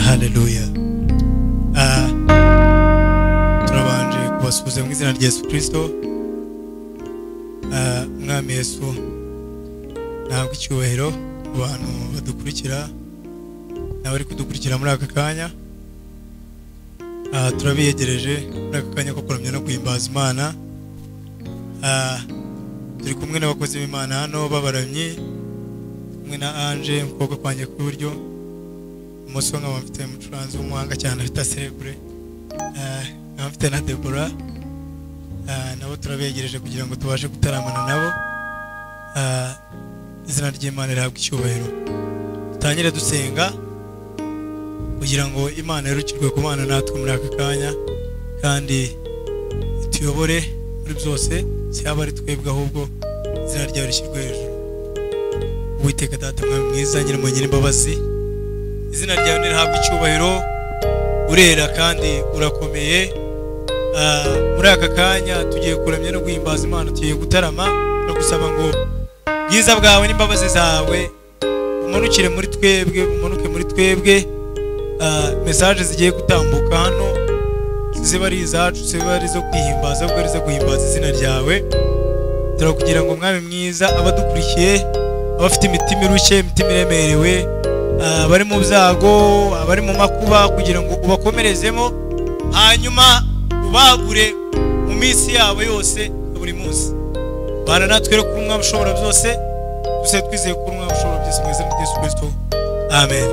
Haleluya. Turabanje kubasuhuza mu izina rya Yesu Kristo. Mwami Yesu ntabwo icyubahiro ku bantu badukurikira n'abari kudukurikira muri aka kanya. Turabiyegereje muri aka kanya ko kuramya no guhimbaza Imana. Turi kumwe n'abakozi b'Imana hano b'abaramyi, kumwe na Ange mukobwa kwanjye kw'iburyo, umusore nkaba mfite umucuranzi w'umuhanga cyane afite Celebre, nkaba mfite na Deborah. Nabo turabegereje kugira ngo tubashe gutaramana nabo. Izina ry'Imana rihabwe icyubahiro. Tutangire dusenga kugira ngo Imana yerukirwe ku bana natwe muri aka kanya kandi tuyobore muri byose, si aba ari twebwe ahubwo izina ryawe rishyirwe hejuru. Uwiteka Data mwami mwiza nyir'impuhwe nyir'imbabazi, izina ryawe nirihabwe icyubahiro. Urera kandi urakomeye. Muri aka kanya tugiye kuramya no guhimbaza Imana, tugiye gutarama no gusaba ngo bwiza bwawe n'imbabazi zawe umanukire muri twebwe, umanuke muri twebwe. Message zigiye gutambuka hano ziba ari izacu, ziba ari zo kwihimbaza, ubwo ari zo guhimbaza izina ryawe. Turakugira ngo mwami mwiza, abadukurikiye, abafite imitima irushye, imitima iremerewe, abari mu byago, abari mu makuba, kugira ngo ubakomerezemo, hanyuma ubagure mu minsi yabo yose buri munsi. Bana natwe rero kuri umwami ushobora byose, duse twizeye kuri umwami ushobora byose mu izina rya Yesu Kristo. Amen.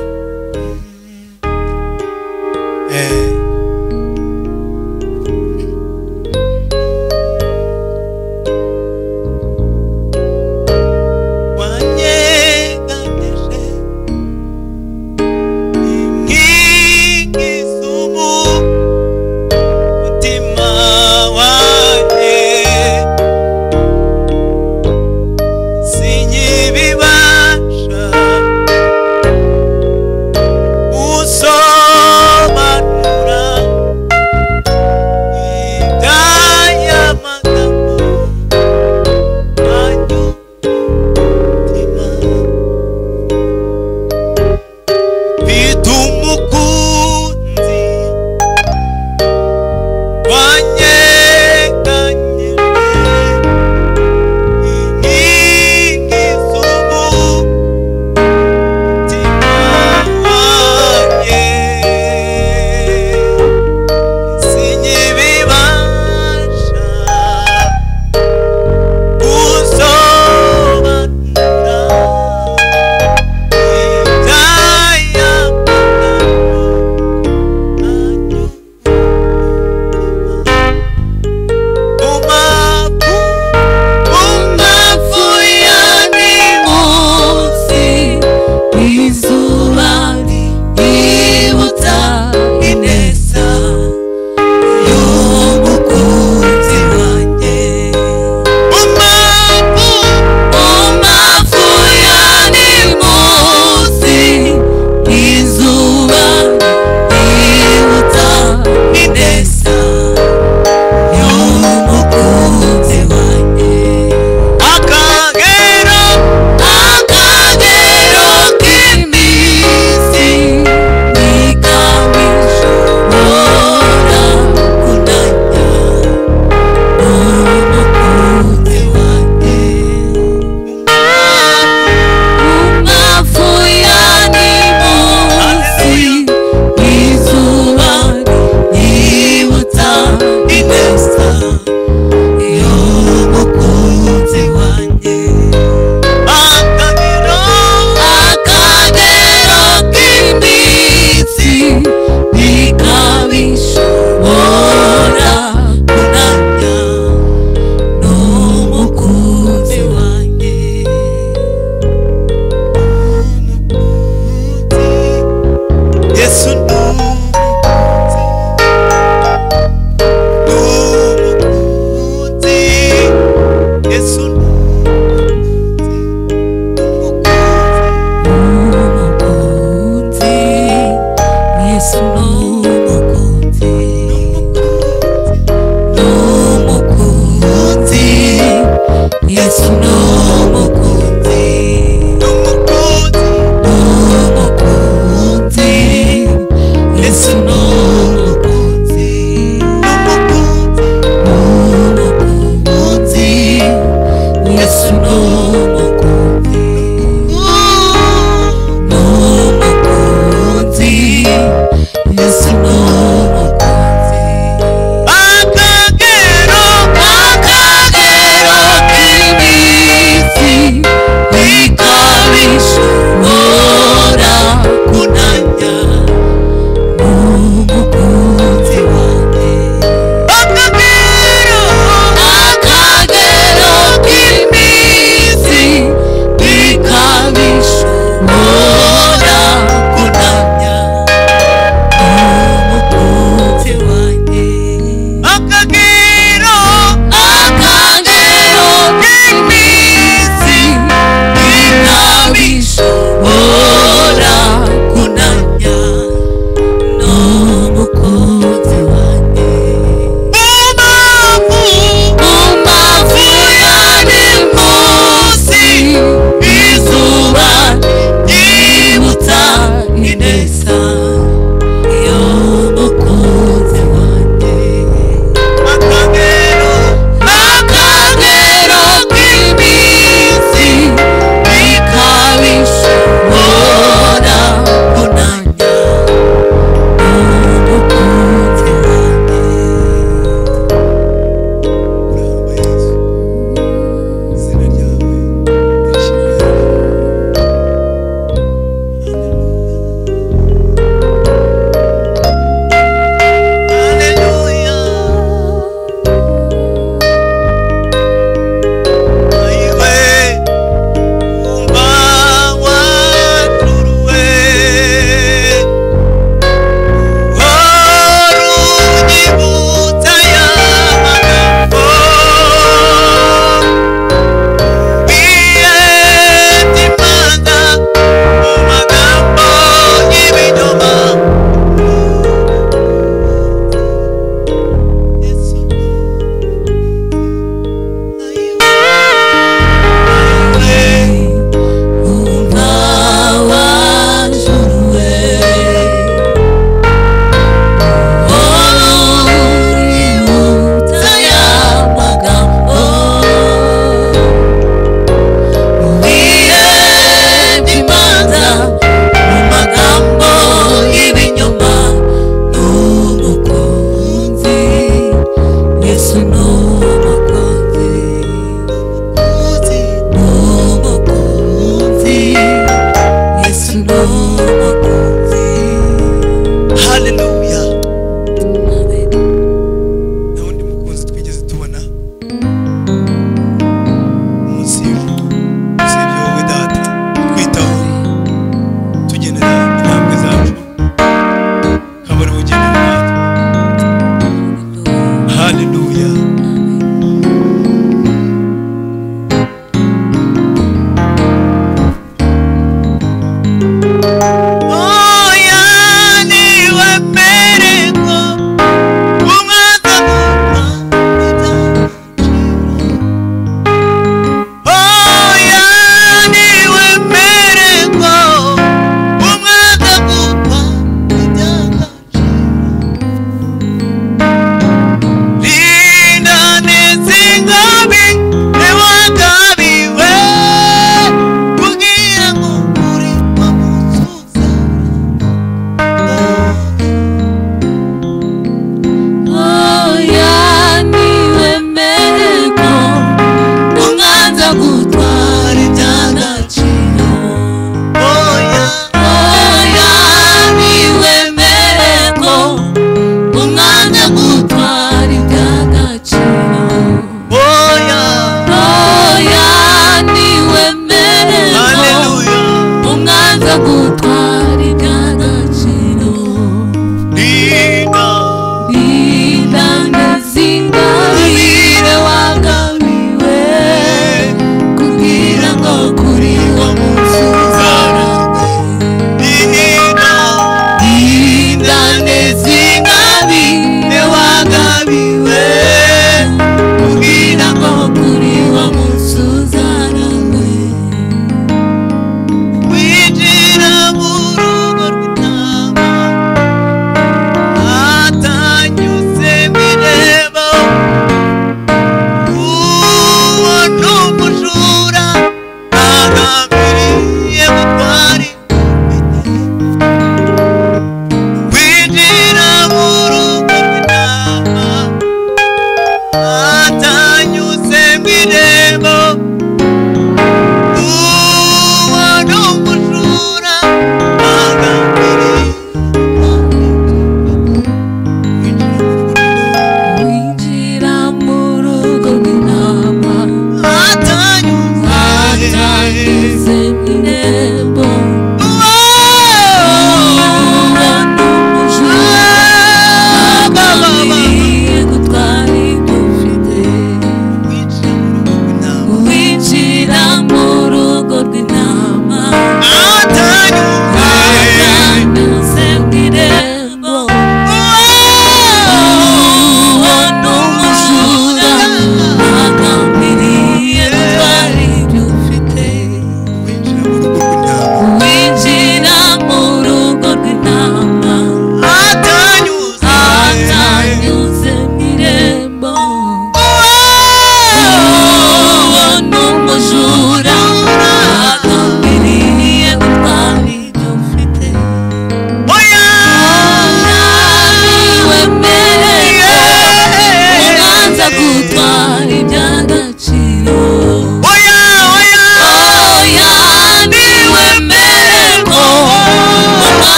Usobanura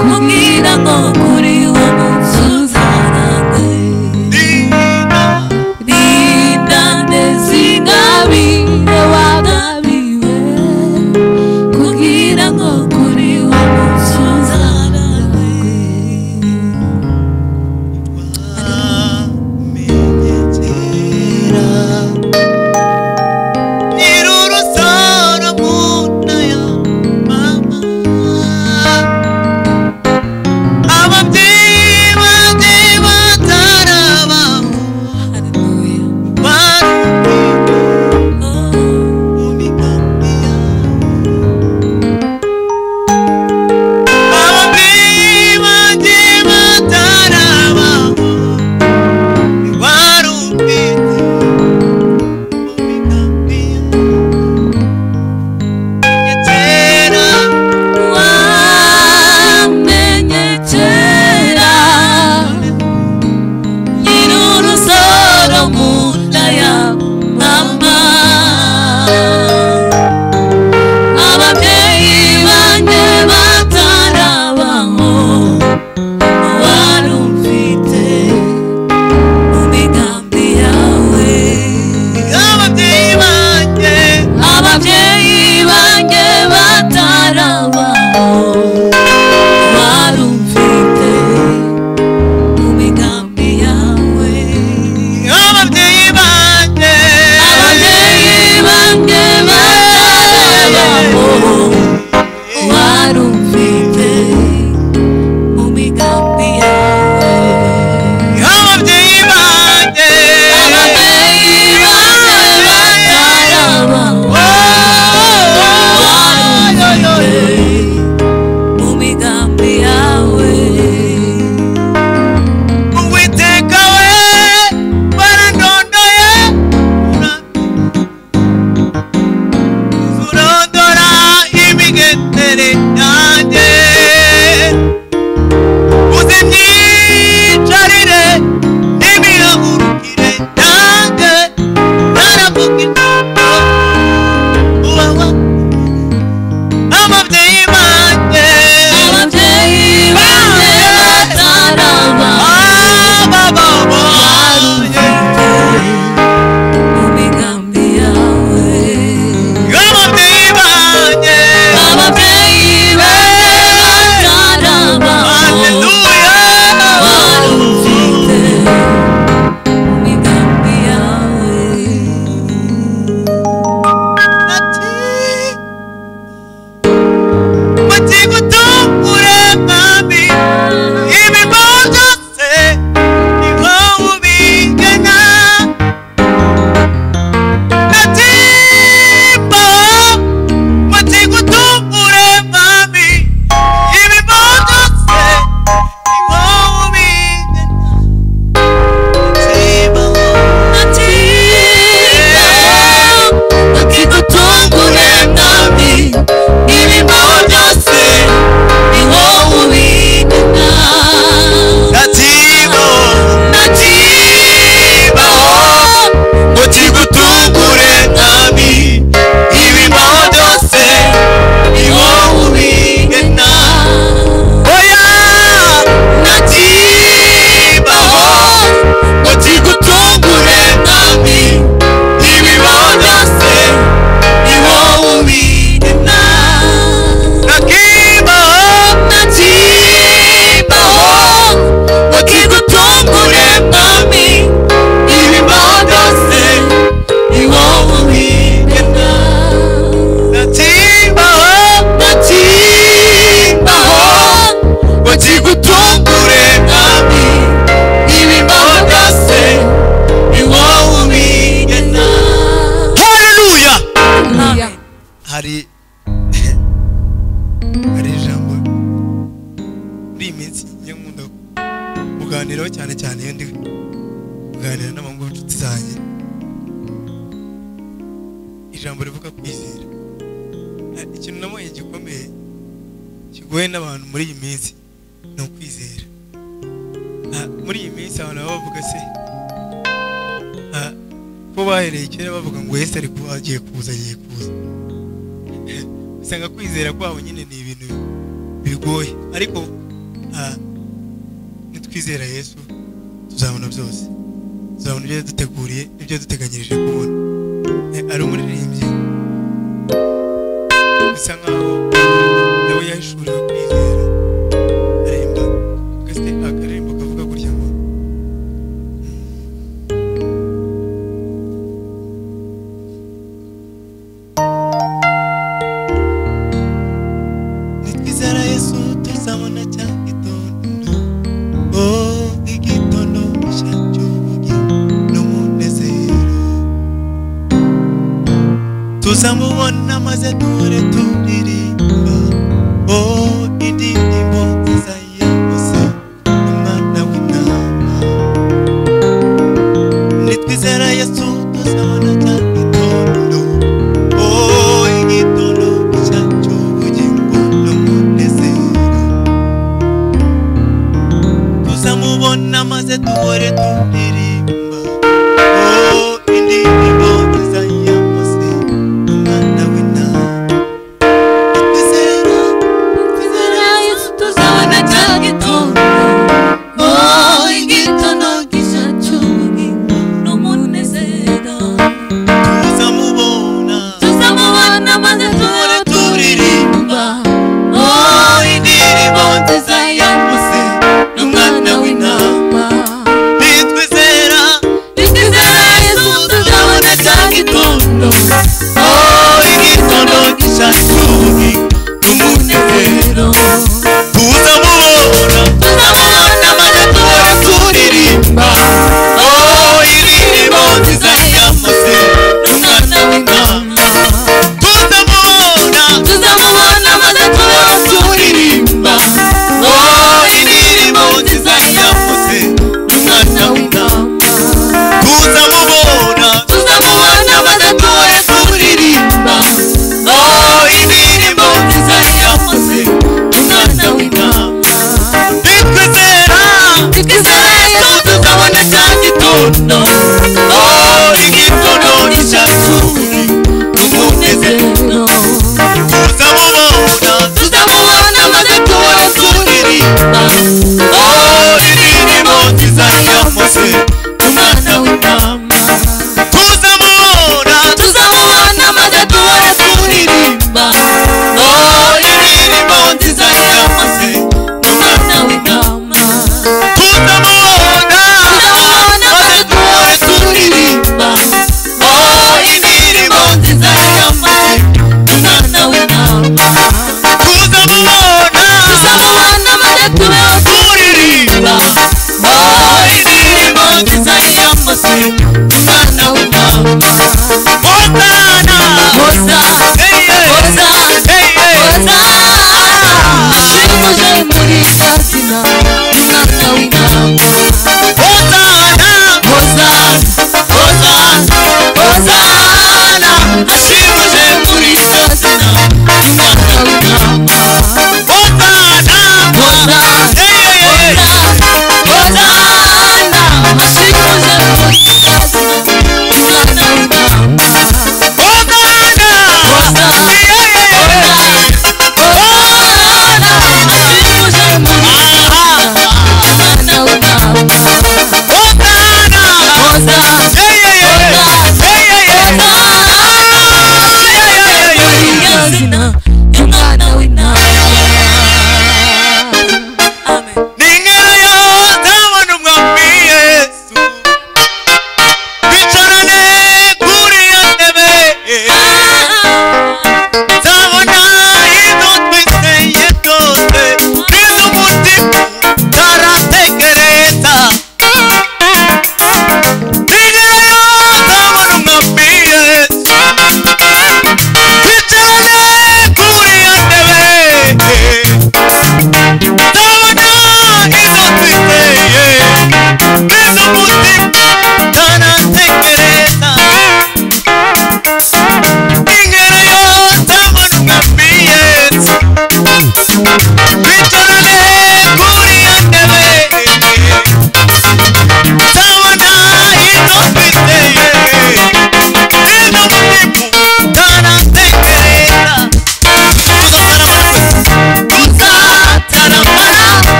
kugira ngo kuri uwo munsi uzarangwe rinda neza ingabire wagabiwe kugira ngo kuri uwo munsi uzarangwe ijambo rivuga kwizera. Ikintu namoye gikomeye kigoye n'abantu muri iyi minsi no kwizera. Muri iyi minsi abantu bavuga se ko bahereye kera bavuga ngo Yesu ari kubagiye kuza. Usanga kwizera kwabo nyine ni ibintu bigoye, ariko nitwizera Yesu tuzabona byose, tuzabona ibyo duteguriye, ibyo duteganyirije kubona. Ari umuririmbyi bisa nkaho nawe yahishuriwe kwizera, aremba gase akarembo kavuga gutya ngo nitwizera Yesu tuzabona cya gitondo, igitondo cy'ubugi n'umunezero, tuzamubona maze duhore turirimba indirimbo nziza ya Mose umwana w'intama. Nitwizera Yesu tuzabona cya gitondo, igitondo cy'ubugingo n'umunezero, tuzamubona maze duhore turirimba indirimbo nziza ya Mose umwana w'intama. Nitwizera Yesu tuzabona cya gitondo, igitondo gishya cy'ubugingo n'umunezero, tuzamubona maze duhore turirimba indirimbo nziza ya Mose n'umwana w'intama. Nitwizera Yesu tuzabona cya gitondo, igitondo gishya cy'ubugingo n'umunezero, tuzamubona maze duhore turirimba indirimbo nziza ya Mose n'umwana w'intama. tuzamubona maze duhore turirimba indirimbo nziza ya Mose n'umwana w'intama, tuzamubona maze duhore turirimba indirimbo nziza ya Mose n'umwana w'intama. Nitwizera Yesu tuzabona cya gitondo, igitondo gishya cy'ubugingo n'umunezero, tuzamubona maze duhore turirimba indirimbo nziza ya Mose n'umwana w'intama, tuzamubona maze duhore turirimba indirimbo nziza ya Mose n'umwana w'intama, tuzamubona maze duhore turirimba indirimbo nziza ya Mose n'umwana w'intama, tuzamubona maze duhore turirimba indirimbo nziza ya Mose n'umwana w'intama. ashimuje muri izina umwana w'intama. ashimuje muri izina umwana w'intama.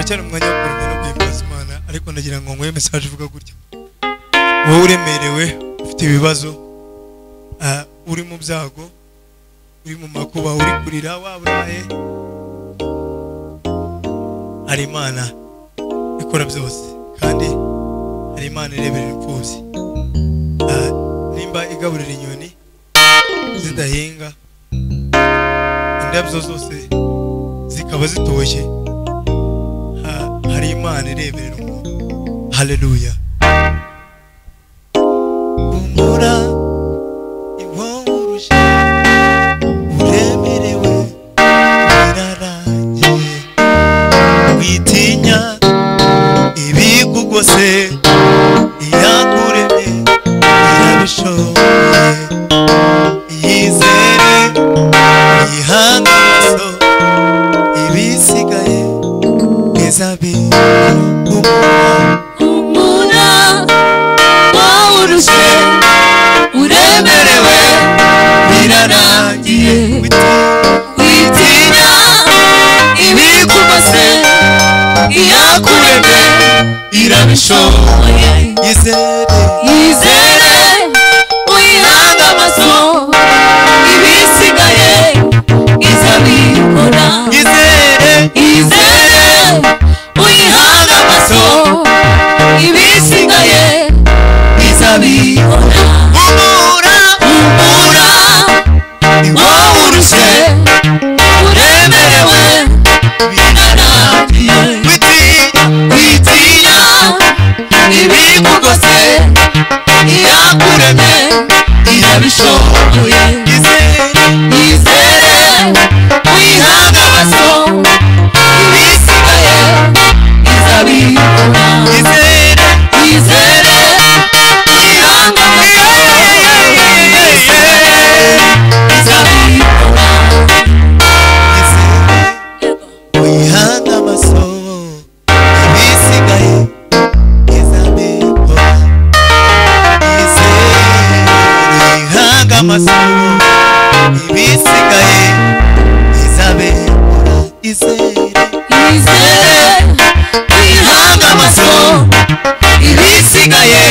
turacyari mu mwanya wo kuramya no guhimbaza Imana, ariko ndagira ngo nguhe message ivuga gutya: wowe uremerewe, ufite ibibazo, uri mu byago, uri mu makuba, uri kurira, waburaye, hari Imana ikora byose, kandi hari Imana ireberera imfubyi. Nimba igaburira inyoni zidahinga, indabyo zose zikaba zitoshye, hari Imana ireberera umuntu. Haleluya. Umura iwawurusha uremerewe birarangiye, witinya ibikugose, iyakuremye irabishoboye, yizere yihanga amaso, ibisigaye umura wawurushe uremerewe birarangiye, witinya ibikugose, iyakuremye irabishoboye, yizere uyihanga amaso, ibisigaye izabikora. Yizere uyihanga amaso, ibisigaye izabikora. Umura wawurushe uremerewe birarangiye, witinya ibikugose, iyakuremye irabishoboye, yizere uyihanga amaso, ibisigaye izabikora. Yizere uyihanga amaso, izabikora. uyihanga amaso, ibisigaye izabikora. Uyihanga amaso, ibisigaye izabikora. Yizere uyihanga amaso, ibisigaye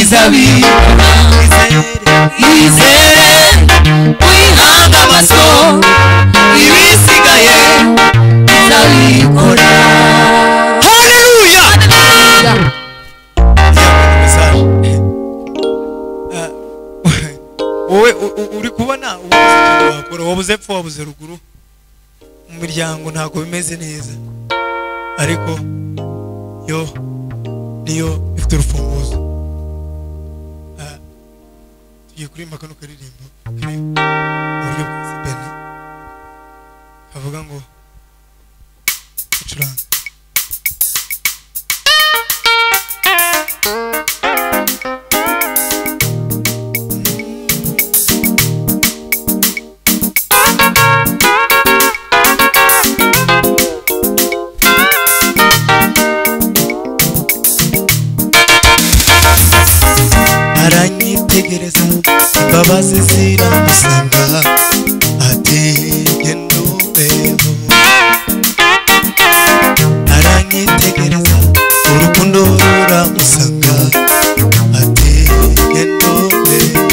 izabikora. Yizere uyihanga amaso, ibisigaye izabikora. Haleluya. Wowe uri kubona ubuze ikintu wakora, wabuze epfo, wabuze ruguru, mu miryango ntabwo bimeze neza, ariko yo niyo ifite urufunguzo. Tugiye kuririmba kano karirimbo kari mu buryo bwa sibeni kavuga ngo ucuranga. Aranyitegereza, imbabazi ziramusanga, ati genda ubeho. Aranyitegereza, urukundo ruramusanga, ati genda ubeho.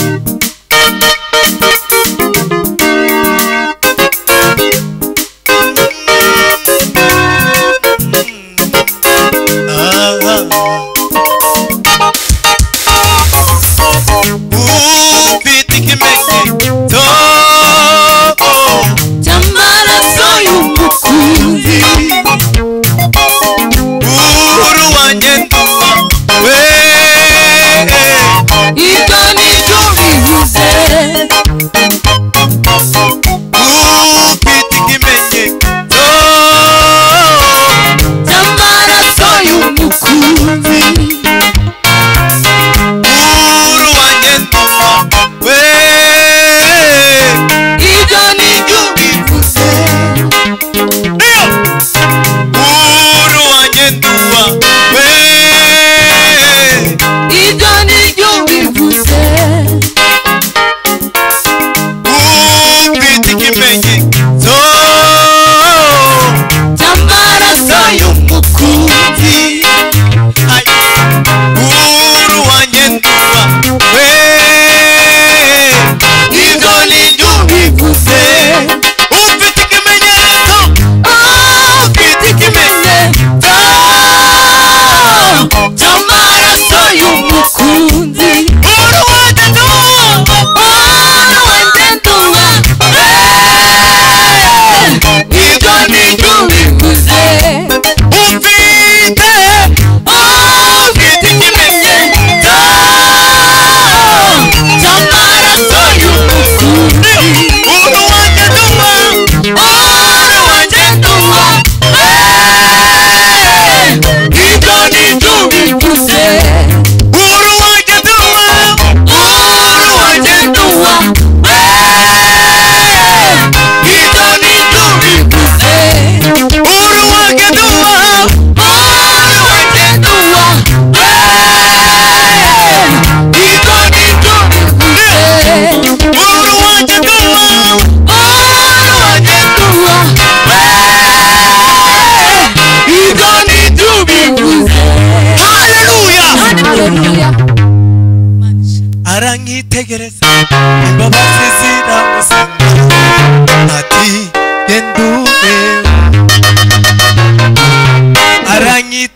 Ufite ikimenyetso cy'amaraso y'umukunzi, uhuru wanjye nduwa we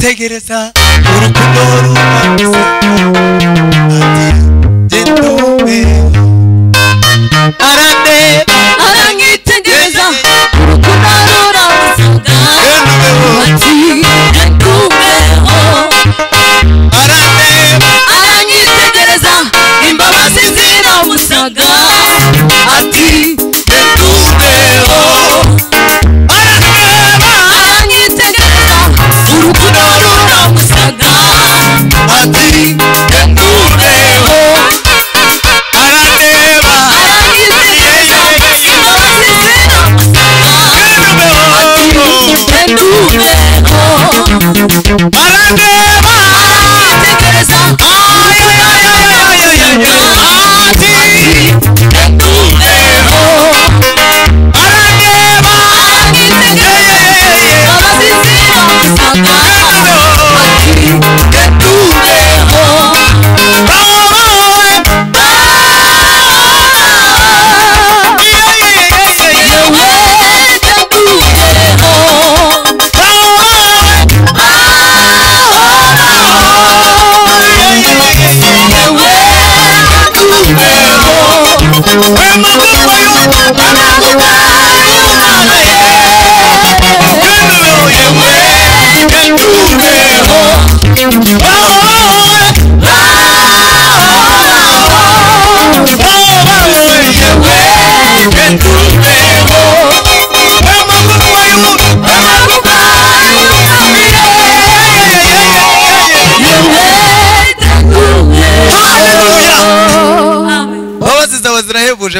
aranyitegereza urukundo runamusanga ati gendume arandeba aranyitegereza urukundo ruramusanga ati gendumeho arandeba aranyitegereza imbabazi ziramusanga ati gendumeho aranyitegereza urukundo ruramusanga ati gendumeho arandeba aranyitegereza imbabazi ziramusanga ati gendumeho arandeba aranyitegereza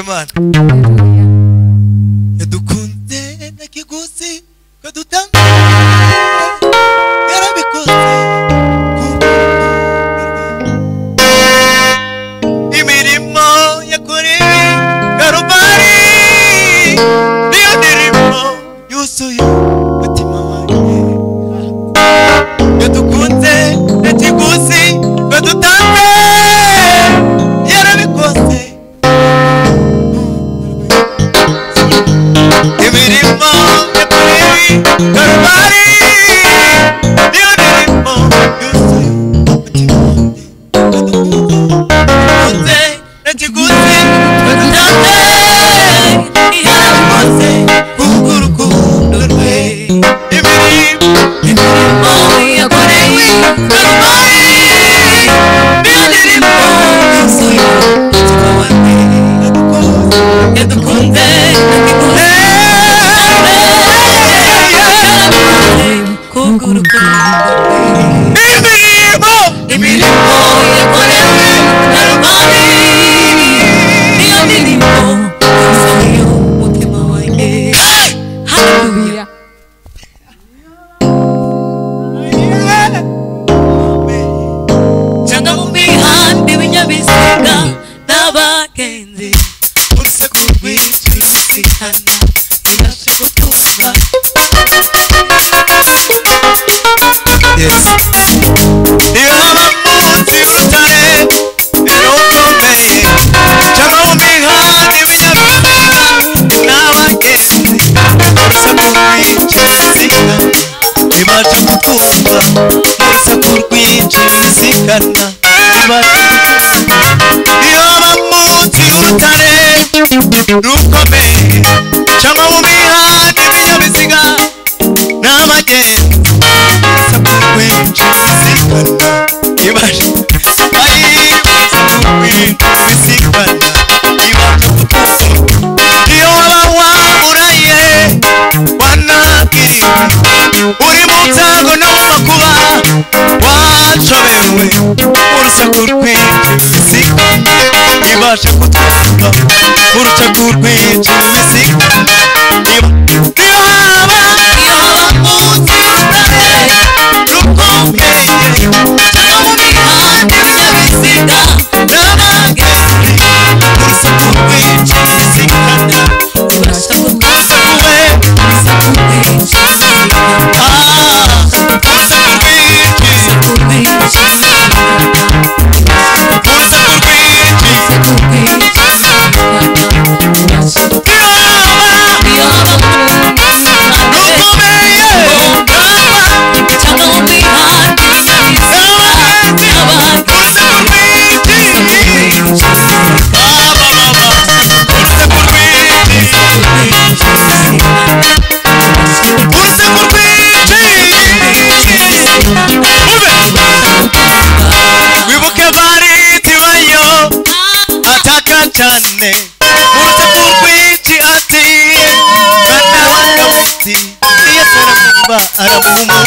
Mana yadukunze na kiguzi kadutanga yarabikoze imirimo yakorewe Karubari niyo ndirimo yuzuye umutima wanjye yadukunze na kiguzi kadutanga yarabikoze imirimo yakorewe Karubari niyo ndirimo yuzuye umutima wanjye yadukunze na kiguzi kadutanga yarabikoze kubw'urukundo rwe imirimo yakorewe Karubari niyo ndirimo yuzuye umutima wanjye yadukunze imirimo yakorewe Karubari niyo ndirimo yuzuye umutima wanjye haleluya cyangwa mu mihanda ibinyabiziga n'abagenzi urusaku rwinshi rusikana ntibashe kutumva Yes. Iyo haba munsi y'urutare birukomeye cyangwa mu mihanda ibinyabiziga n'abagenzi urusaku rwinshi rusikana ntibashe kutumva urusaku rwinshi rusikana ntibashe kutumva iyo haba munsi y'urutare rukomeye cyangwa mu mihanda ibinyabiziga n'abagenzi iyo waba wamuraye wanakiriwe uri mu byago no mu makuba washobewe urusaku rwinshi rubisikana ibasha kutwumva urusaku rwinshi rubisikana iyo haba munsi y'urutare rukomeye cyangwa mu mihanda ibinyabiziga n'abagenzi urusaku rwinshi rubisikana ibasha kutumva urusaku rwinshi rusikana urusaku rwinshi urusaku rwinshi iyo haba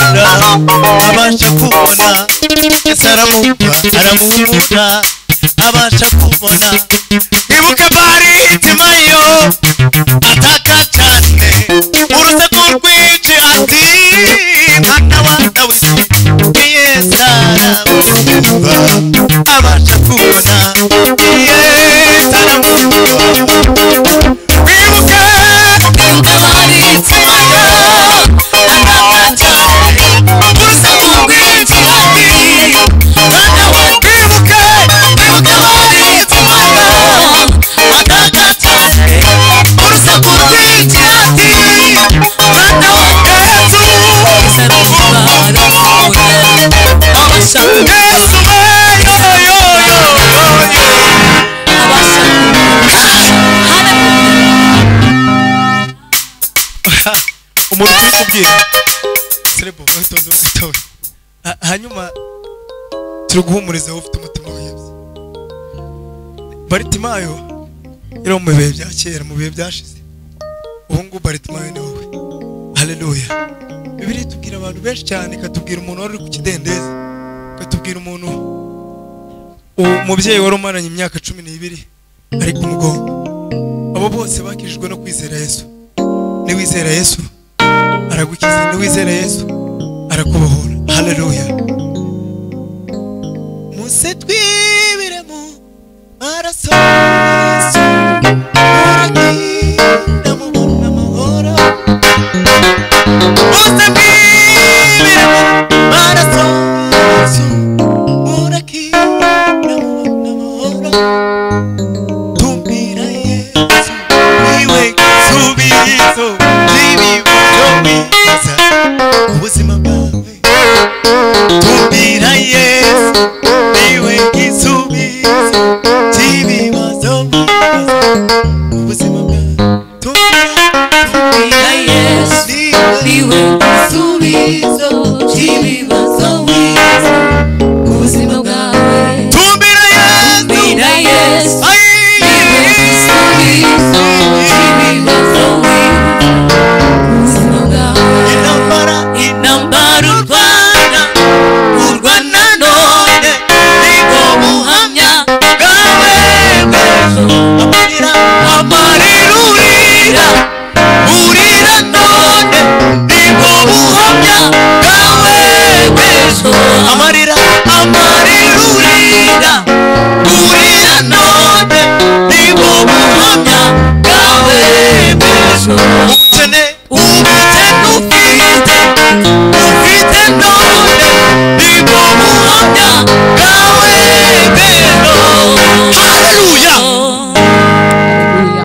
aramubona abasha kubona Yesu aramuhumura abasha kubona ibuka Baritimayo ataka cyane urusaku rwinshi ati mwana wa Dawidi Yesu aramuhumura abasha kubona Yesu aramuhumura ibuka Baritimayo ataka cyane urusaku rwinshi ati mwana wa ibuka Baritimayo ataka cyane urusaku rwinshi ati mwana wa Yesu umuntu uri kubwira serebo witonze umwitawe hanyuma turi guhumuriza ufite umutima wihebye Baritimayo yari mu bihe bya kera mu bihe byashize ubu ngubu Baritimayo ni wowe haleluya Bibiliya itubwira abantu benshi cyane ikatubwira umuntu wari uri ku kidendezi ikatubwira umuntu umubyeyi wari umaranye imyaka 12 ari ku mugongo abo bose bakijijwe no kwizera Yesu niwizera Yesu aragukiza niwizera Yesu arakubohora haleluya Muse twibire mu maraso Yesu uragira mubona amahoro Muse twibire mu maraso Yesu uragira mubona amahoro Tumbira Yesu niwe gisubizo by'ibibazo biza ubuzima bwawe Tumbira Yesu niwe gisubizo by'ibibazo biza ubuzima bwawe Tumbira Yesu niwe gisubizo by'ibibazo biza ubuzima bwawe Tumbira Yesu amarira urira urira none nibo buhamya bwawe bw'ejo